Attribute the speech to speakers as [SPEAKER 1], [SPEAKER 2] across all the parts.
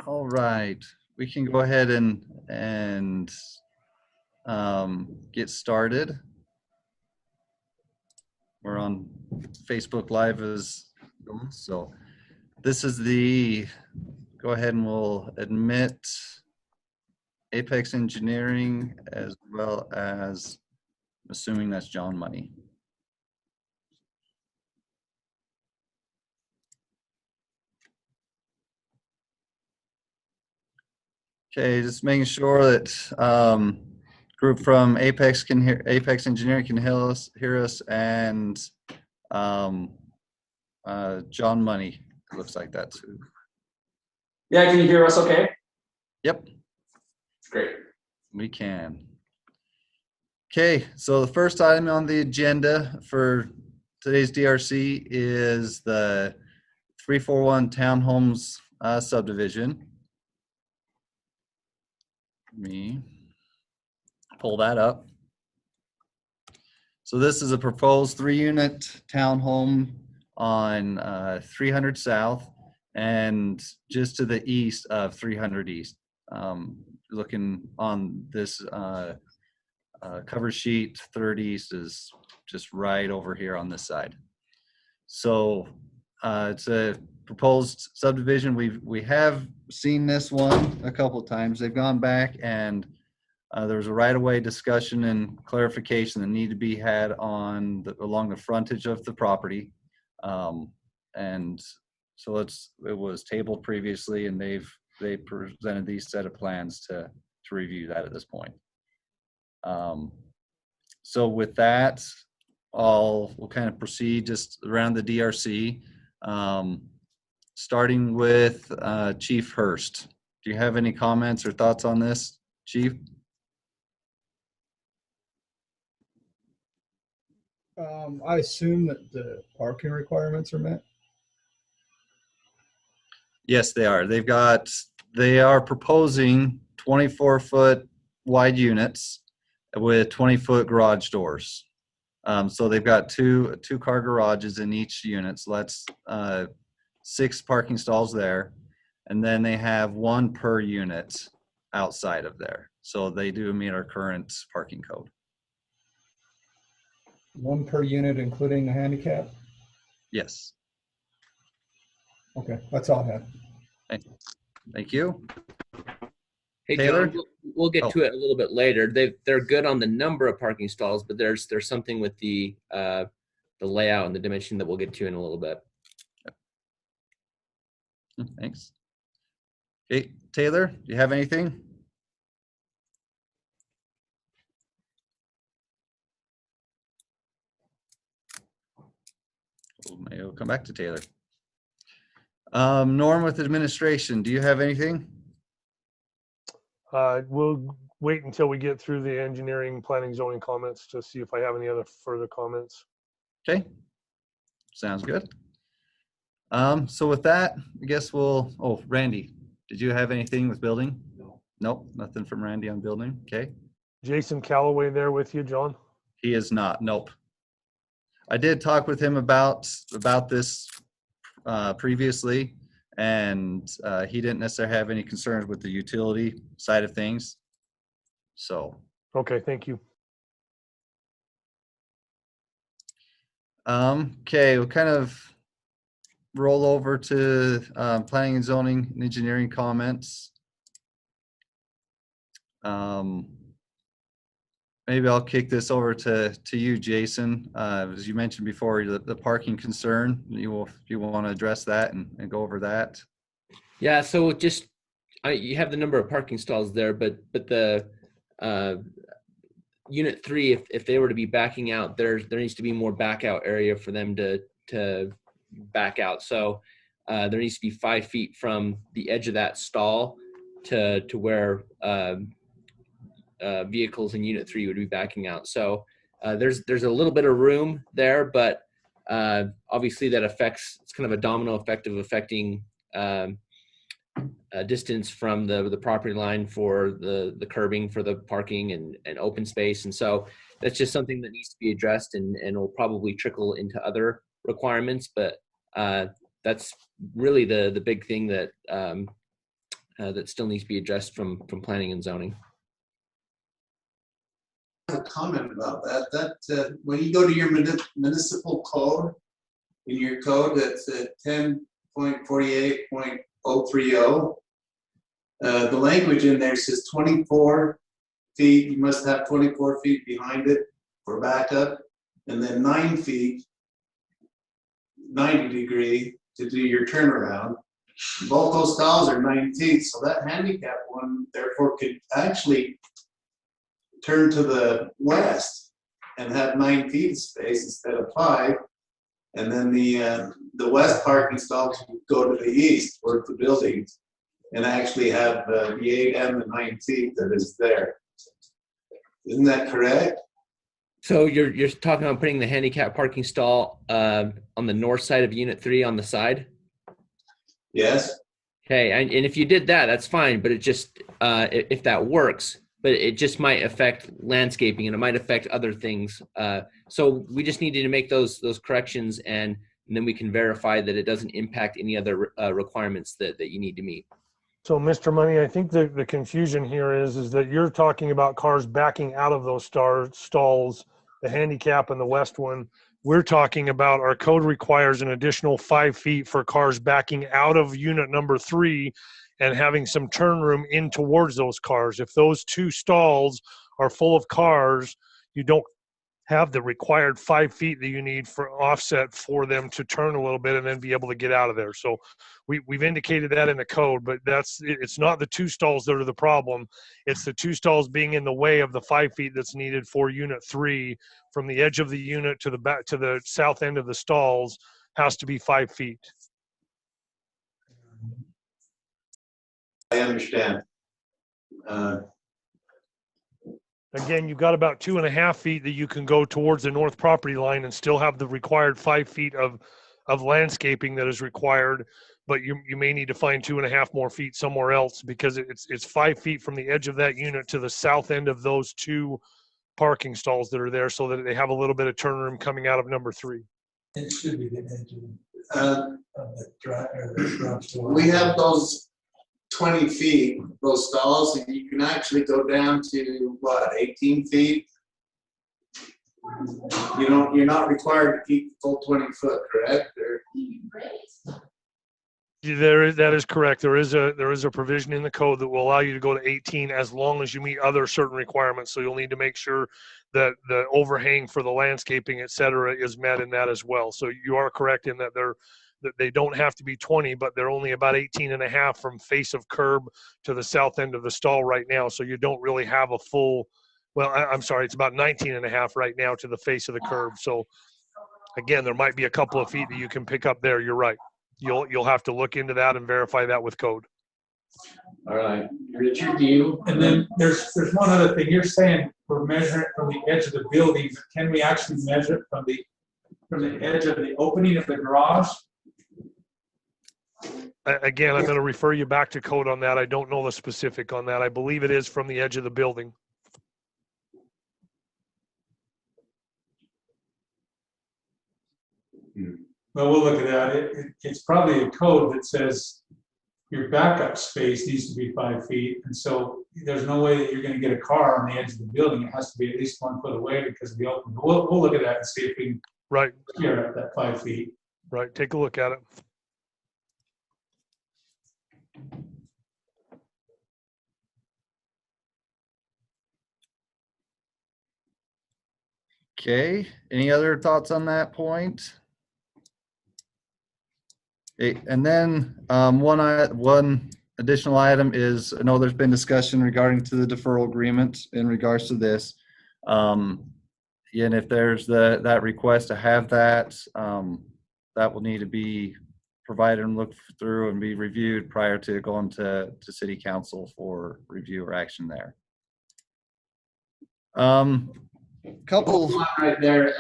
[SPEAKER 1] All right, we can go ahead and get started. We're on Facebook Live as well, so this is the, go ahead and we'll admit Apex Engineering as well as, assuming that's John Money. Okay, just making sure that group from Apex can hear, Apex Engineering can hear us, and John Money, it looks like that too.
[SPEAKER 2] Yeah, can you hear us okay?
[SPEAKER 1] Yep.
[SPEAKER 2] Great. We
[SPEAKER 1] can. Okay, so the first item on the agenda for today's DRC is the 341 Townhomes subdivision. Let me pull that up. So this is a proposed 3-unit townhome on 300 South and just to the east of 300 East. Looking on this cover sheet, 3rd East is just right over here on this side. So it's a proposed subdivision. We have seen this one a couple of times. They've gone back and there was a right-of-way discussion and clarification that needed to be had on along the frontage of the property, and so it was tabled previously, and they presented these set of plans to review that at this point. So with that, we'll kind of proceed just around the DRC, starting with Chief Hurst. Do you have any comments or thoughts on this, Chief?
[SPEAKER 3] I assume that the parking requirements are met.
[SPEAKER 1] Yes, they are. They are proposing 24-foot wide units with 20-foot garage doors. So they've got two car garages in each unit. So that's 6 parking stalls there. And then they have 1 per unit outside of there. So they do meet our current parking code.
[SPEAKER 3] 1 per unit, including the handicap?
[SPEAKER 1] Yes.
[SPEAKER 3] Okay, that's all I had.
[SPEAKER 1] Thank you.
[SPEAKER 4] Hey,
[SPEAKER 1] Taylor?
[SPEAKER 4] John, we'll get to it a little bit later. They're good on the number of parking stalls, but there's something with the layout and the dimension that we'll get to in a little bit.
[SPEAKER 1] Thanks. Okay, Taylor, do you have anything? Maybe we'll come back to Taylor. Norm with administration, do you have anything?
[SPEAKER 5] We'll wait until we get through the engineering, planning, zoning comments to see if I have any other further comments.
[SPEAKER 1] Okay, sounds good. So with that, I guess Randy, did you have anything with building? No. Nope, nothing from Randy on building. Okay.
[SPEAKER 5] Jason Calloway there with you, John?
[SPEAKER 1] He is not. Nope. I did talk with him about this previously, and he didn't necessarily have any concerns with the utility side of things. So.
[SPEAKER 5] Okay, thank you.
[SPEAKER 1] Okay, we'll kind of roll over to planning and zoning and engineering comments. Maybe I'll kick this over to you, Jason. As you mentioned before, the parking concern, you want to address that and go over that?
[SPEAKER 4] Yeah, so just you have the number of parking stalls there, but the unit 3, if they were to be backing out, there needs to be more back out area for them to back out. So there needs to be 5 feet from the edge of that stall to where vehicles in unit 3 would be backing out. So there's a little bit of room there, but obviously that it's kind of a domino effect of affecting distance from the property line for the curbing for the parking and open space. And so that's just something that needs to be addressed and will probably trickle into other requirements. But that's really the big thing that that still needs to be addressed from planning and zoning.
[SPEAKER 6] A comment about that. When you go to your municipal code, in your code that's at 10.48.030, the language in there says 24 feet. You must have 24 feet behind it for backup, and then 9 feet, 90 degree to do your turnaround. Both those stalls are 9 feet, so that handicap one therefore could actually turn to the west and have 9 feet of space instead of 5. And then the west parking stalls would go to the east towards the buildings and actually have the 8 and the 9 feet that is there. Isn't that correct?
[SPEAKER 4] So you're talking about putting the handicap parking stall on the north side of Unit 3 on the side?
[SPEAKER 6] Yes.
[SPEAKER 4] Okay, and if you did that, that's fine, but it just, if that works, but it just might affect landscaping and it might affect other things. So we just needed to make those corrections, and then we can verify that it doesn't impact any other requirements that you need to meet.
[SPEAKER 5] So, Mr. Money, I think the confusion here is that you're talking about cars backing out of those stalls, the handicap and the west one. We're talking about our code requires an additional 5 feet for cars backing out of unit number 3 and having some turn room in towards those cars. If those 2 stalls are full of cars, you don't have the required 5 feet that you need for offset for them to turn a little bit and then be able to get out of there. So we've indicated that in the code, but it's not the 2 stalls that are the problem. It's the 2 stalls being in the way of the 5 feet that's needed for unit 3 from the edge of the unit to the back to the south end of the stalls has to be 5 feet.
[SPEAKER 6] I understand.
[SPEAKER 5] Again, you've got about 2.5 feet that you can go towards the north property line and still have the required 5 feet of landscaping that is required, but you may need to find 2.5 more feet somewhere else because it's 5 feet from the edge of that unit to the south end of those 2 parking stalls that are there, so that they have a little bit of turn room coming out of number 3.
[SPEAKER 7] It should be the edge of the drive or the garage door.
[SPEAKER 6] We have those 20 feet, those stalls, and you can actually go down to what, 18 feet? You're not required to keep the full 20 foot, correct?
[SPEAKER 5] That is correct. There is a provision in the code that will allow you to go to 18 as long as you meet other certain requirements. So you'll need to make sure that the overhang for the landscaping, et cetera, is met in that as well. So you are correct in that they don't have to be 20, but they're only about 18.5 from face of curb to the south end of the stall right now. So you don't really have a full, well, I'm sorry, it's about 19.5 right now to the face of the curb. So again, there might be a couple of feet that you can pick up there. You're right. You'll have to look into that and verify that with code.
[SPEAKER 2] All right, Richard, do you?
[SPEAKER 7] And then there's one other thing. You're saying we're measuring from the edge of the building. Can we actually measure it from the edge of the opening of the garage?
[SPEAKER 5] Again, I'm going to refer you back to code on that. I don't know the specific on that. I believe it is from the edge of the building.
[SPEAKER 7] Well, we'll look at that. It's probably a code that says your backup space needs to be 5 feet. And so there's no way that you're going to get a car on the edge of the building. It has to be at least 1 foot away because of the open. We'll look at that and see if we can clear up that 5 feet.
[SPEAKER 5] Right. Take a look at it.
[SPEAKER 1] Okay, any other thoughts on that point? And then one additional item is, I know there's been discussion regarding to the deferral agreement in regards to this. And if there's that request to have that, that will need to be provided and looked through and be reviewed prior to going to city council for review or action there. Couple
[SPEAKER 6] right there.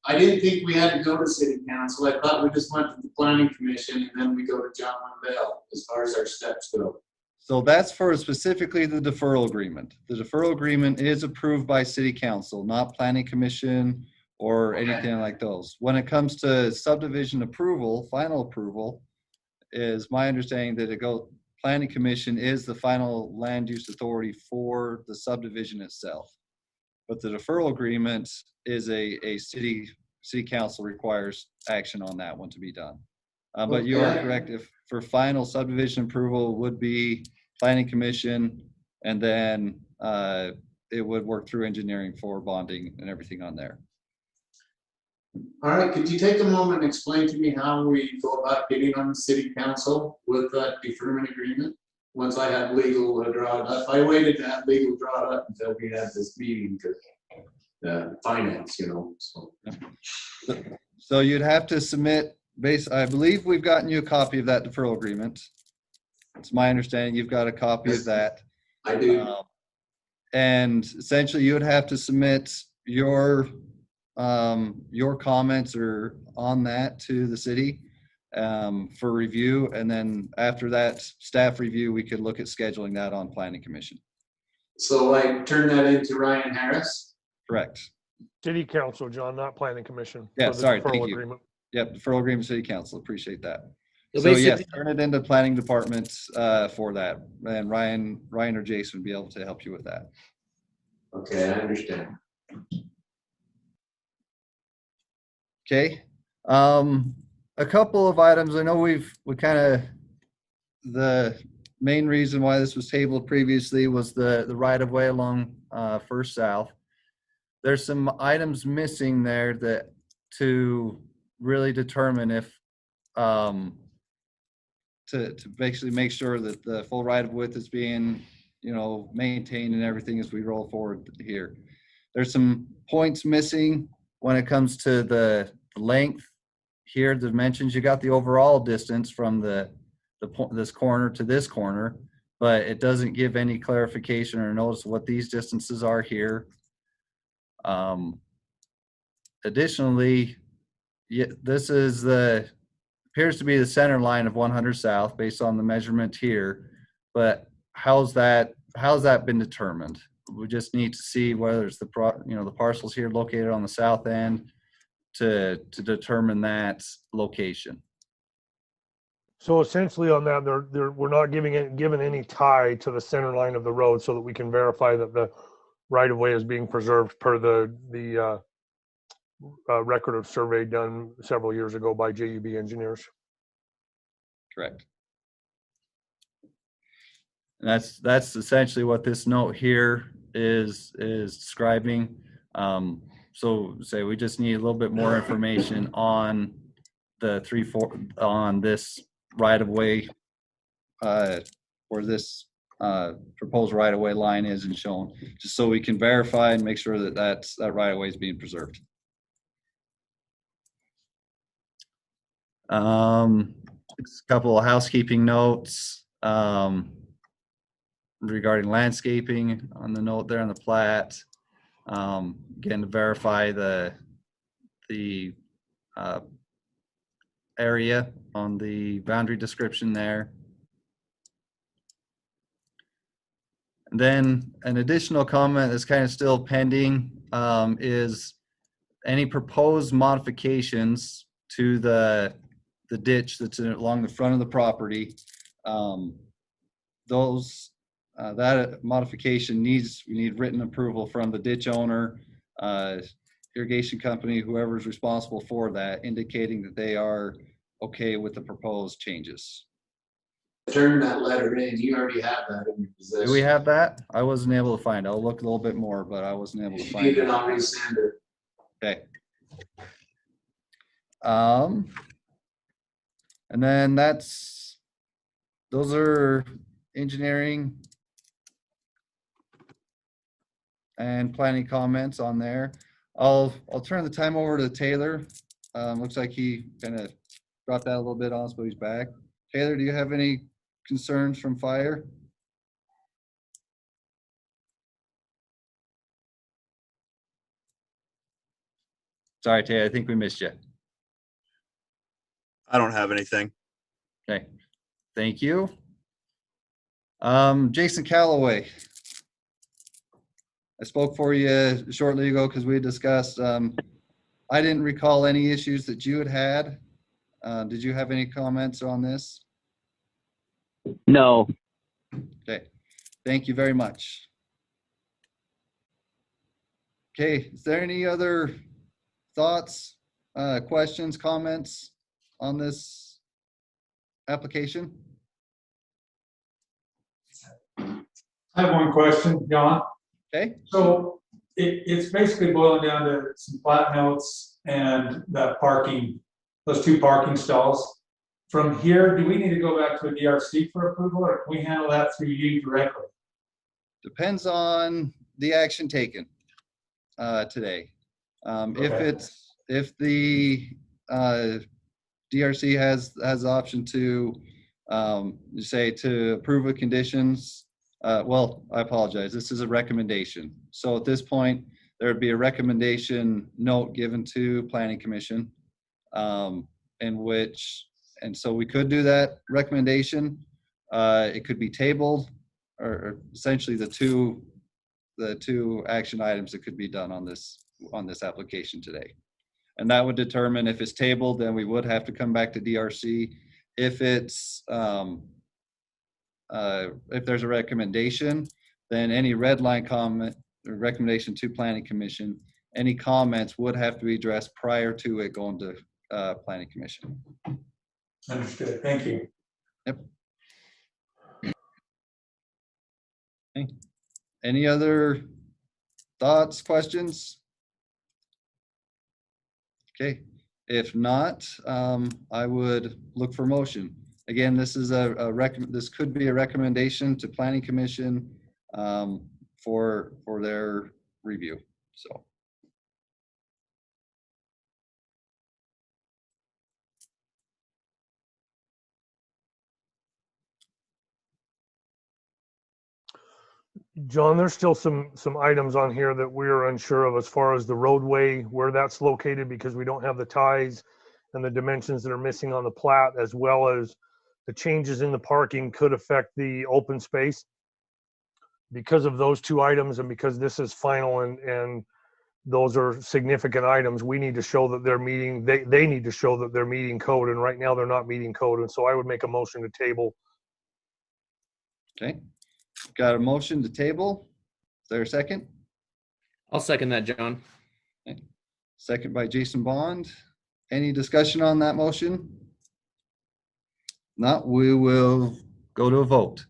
[SPEAKER 6] I didn't think we had to go to city council. I thought we just went to the planning commission and then we go to John Bell as far as our steps go.
[SPEAKER 1] So that's for specifically the deferral agreement. The deferral agreement is approved by city council, not planning commission or anything like those. When it comes to subdivision approval, final approval, is my understanding that it goes planning commission is the final land use authority for the subdivision itself. But the deferral agreement is a city council requires action on that one to be done. But you are
[SPEAKER 6] Okay.
[SPEAKER 1] correct. If for final subdivision approval would be planning commission, and then it would work through engineering for bonding and everything on there.
[SPEAKER 6] All right, could you take a moment and explain to me how we go about getting on the city council with that deferment agreement? Once I have legal draw it up, I waited to have legal draw it up until we had this meeting to finance, so.
[SPEAKER 1] So you'd have to submit I believe we've gotten you a copy of that deferral agreement. It's my understanding you've got a copy of that.
[SPEAKER 6] I do.
[SPEAKER 1] And essentially you would have to submit your comments or on that to the city for review. And then after that staff review, we could look at scheduling that on planning commission.
[SPEAKER 6] So I turn that into Ryan Harris?
[SPEAKER 1] Correct.
[SPEAKER 5] City council, John, not planning commission.
[SPEAKER 1] Yeah,
[SPEAKER 5] for the
[SPEAKER 1] sorry,
[SPEAKER 5] deferral
[SPEAKER 1] thank you.
[SPEAKER 5] agreement.
[SPEAKER 1] Yep, deferral agreement, city council, appreciate that.
[SPEAKER 4] So
[SPEAKER 1] So yes,
[SPEAKER 4] basically,
[SPEAKER 1] turn it into planning departments for that. And Ryan or Jason would be able to help you with that.
[SPEAKER 6] Okay, I understand.
[SPEAKER 1] Okay. A couple of items. I know we kind of, the main reason why this was tabled previously was the right of way along First South. There's some items missing there that to really determine if to basically make sure that the full right of width is being maintained and everything as we roll forward here. There's some points missing when it comes to the length here, the dimensions. You got the overall distance from this corner to this corner, but it doesn't give any clarification or notice what these distances are here. Additionally, this is appears to be the center line of 100 South based on the measurement here, but how's that been determined? We just need to see whether it's the parcels here located on the south end to determine that location.
[SPEAKER 5] So essentially on that, we're not given any tie to the center line of the road so that we can verify that the right of way is being preserved per the record of survey done several years ago by JUB engineers.
[SPEAKER 1] Correct. And that's essentially what this note here is describing. So say we just need a little bit more information on on this right of way where this proposed right of way line is and shown, just so we can verify and make sure that that right of way is being preserved. A couple of housekeeping notes regarding landscaping on the note there on the plat. Again, to verify the area on the boundary description there. And then an additional comment that's kind of still pending is any proposed modifications to the ditch that's along the front of the property. That modification we need written approval from the ditch owner, irrigation company, whoever's responsible for that, indicating that they are okay with the proposed changes.
[SPEAKER 6] Turn that letter in. You already have that in your possession.
[SPEAKER 1] Do we have that? I wasn't able to find it. I'll look a little bit more, but I wasn't able to
[SPEAKER 6] If you
[SPEAKER 1] find
[SPEAKER 6] need
[SPEAKER 1] it.
[SPEAKER 6] it, I'll resend it.
[SPEAKER 1] Okay. And then those are engineering and planning comments on there. I'll turn the time over to Taylor. Looks like he kind of dropped out a little bit on us, but he's back. Taylor, do you have any concerns from fire? Sorry, Taylor, I think we missed you.
[SPEAKER 8] I don't have anything.
[SPEAKER 1] Okay, thank you. Jason Calloway. I spoke for you shortly ago because we had discussed, I didn't recall any issues that you had. Did you have any comments on this?
[SPEAKER 8] No.
[SPEAKER 1] Okay, thank you very much. Okay, is there any other thoughts, questions, comments on this application?
[SPEAKER 7] I have one question, John.
[SPEAKER 1] Okay,
[SPEAKER 7] So it's basically boiling down to some plat notes and that parking, those 2 parking stalls. From here, do we need to go back to a DRC for approval, or can we handle that through you directly?
[SPEAKER 1] depends on the action taken today.
[SPEAKER 7] Okay.
[SPEAKER 1] If the DRC has the option to say to approve of conditions, well, I apologize. This is a recommendation. So at this point, there would be a recommendation note given to Planning Commission, and so we could do that recommendation. It could be tabled, or essentially the two action items that could be done on this application today. And that would determine if it's tabled, then we would have to come back to DRC. If it's if there's a recommendation, then any red line comment or recommendation to Planning Commission, any comments would have to be addressed prior to it going to Planning Commission.
[SPEAKER 7] Understood. Thank you.
[SPEAKER 1] Yep. Okay. Any other thoughts, questions? Okay, if not, I would look for motion. Again, this is this could be a recommendation to Planning Commission for their review. So.
[SPEAKER 5] John, there's still some items on here that we're unsure of as far as the roadway, where that's located, because we don't have the ties and the dimensions that are missing on the plat, as well as the changes in the parking could affect the open space. Because of those 2 items, and because this is final and those are significant items, we need to show that they're meeting, they need to show that they're meeting code, and right now they're not meeting code. And so I would make a motion to table.
[SPEAKER 1] Okay, got a motion to table. Is there a second?
[SPEAKER 4] I'll second that, John.
[SPEAKER 1] Okay. Second by Jason Bond. Any discussion on that motion? Not, we will go to a vote.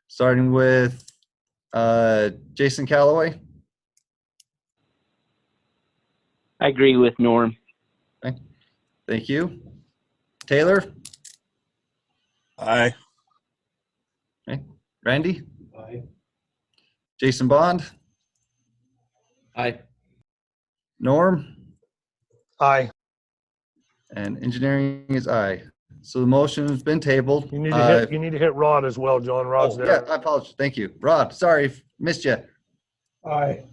[SPEAKER 1] Starting with Jason Calloway.
[SPEAKER 8] I agree with Norm.
[SPEAKER 1] Okay. Thank you. Taylor?
[SPEAKER 9] Aye.
[SPEAKER 1] Okay. Randy?
[SPEAKER 2] Aye.
[SPEAKER 1] Jason Bond?
[SPEAKER 4] Aye.
[SPEAKER 1] Norm?
[SPEAKER 5] Aye.
[SPEAKER 1] And engineering is aye. So the motion has been tabled.
[SPEAKER 5] You need to hit Rod as well, John. Rod's
[SPEAKER 1] Oh,
[SPEAKER 5] there.
[SPEAKER 1] yeah, I apologize. Thank you. Rod, sorry, missed you.
[SPEAKER 3] Aye.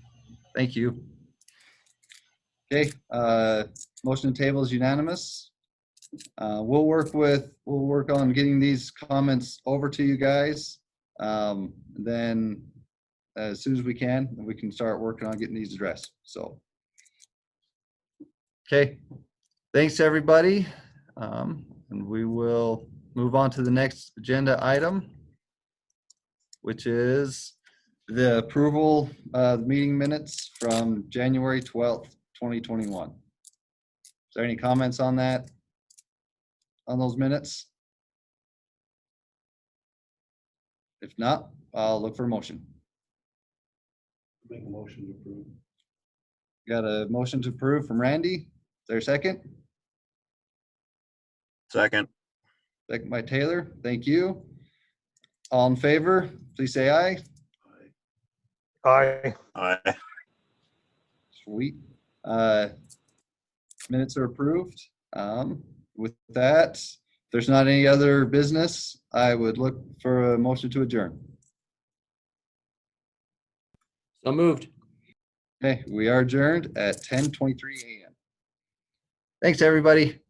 [SPEAKER 1] Thank you. Okay, motion to table is unanimous. We'll work on getting these comments over to you guys. Then as soon as we can start working on getting these addressed. So, okay, thanks everybody. And we will move on to the next agenda item, which is the approval of meeting minutes from January 12th, 2021. Is there any comments on that, on those minutes? If not, I'll look for a motion.
[SPEAKER 6] Make a motion to approve.
[SPEAKER 1] Got a motion to approve from Randy. Is there a second?
[SPEAKER 9] Second.
[SPEAKER 1] Second by Taylor. Thank you. All in favor, please say aye.
[SPEAKER 5] Aye.
[SPEAKER 9] Aye.
[SPEAKER 1] Sweet. Minutes are approved. With that, if there's not any other business, I would look for a motion to adjourn.
[SPEAKER 4] So moved.
[SPEAKER 1] Okay, we are adjourned at 10:23 a.m. Thanks, everybody.